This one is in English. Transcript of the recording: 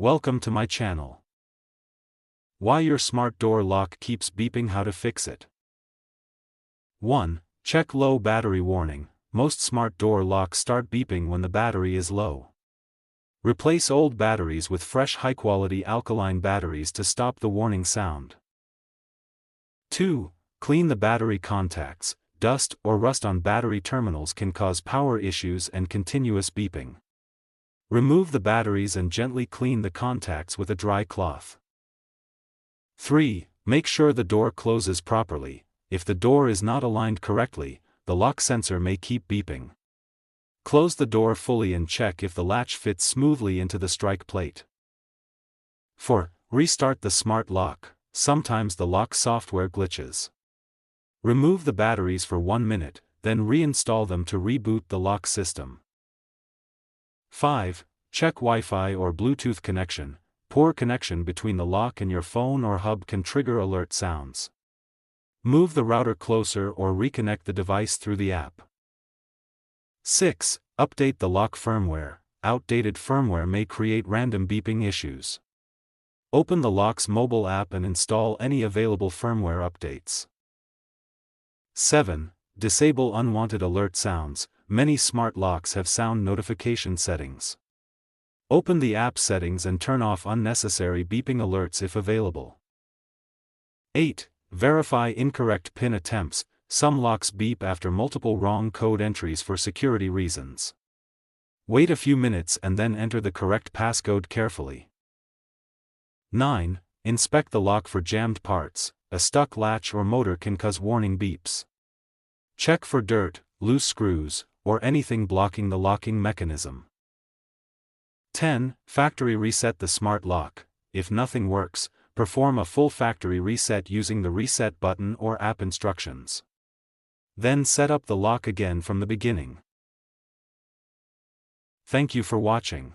Welcome to my channel. Why your smart door lock keeps beeping. How to fix it. 1. Check low battery warning. Most smart door locks start beeping when the battery is low. Replace old batteries with fresh high-quality alkaline batteries to stop the warning sound. 2. Clean the battery contacts. Dust or rust on battery terminals can cause power issues and continuous beeping. Remove the batteries and gently clean the contacts with a dry cloth. 3. Make sure the door closes properly. If the door is not aligned correctly, the lock sensor may keep beeping. Close the door fully and check if the latch fits smoothly into the strike plate. 4. Restart the smart lock. Sometimes the lock software glitches. Remove the batteries for 1 minute, then reinstall them to reboot the lock system. 5. Check Wi-Fi or Bluetooth connection. Poor connection between the lock and your phone or hub can trigger alert sounds. Move the router closer or reconnect the device through the app. 6. Update the lock firmware. Outdated firmware may create random beeping issues. Open the lock's mobile app and install any available firmware updates. 7. Disable unwanted alert sounds. Many smart locks have sound notification settings. Open the app settings and turn off unnecessary beeping alerts if available. 8. Verify incorrect PIN attempts. Some locks beep after multiple wrong code entries for security reasons. Wait a few minutes and then enter the correct passcode carefully. 9. Inspect the lock for jammed parts. A stuck latch or motor can cause warning beeps. Check for dirt, loose screws, or anything blocking the locking mechanism. 10. Factory reset the smart lock. If nothing works, perform a full factory reset using the reset button or app instructions. Then set up the lock again from the beginning. Thank you for watching.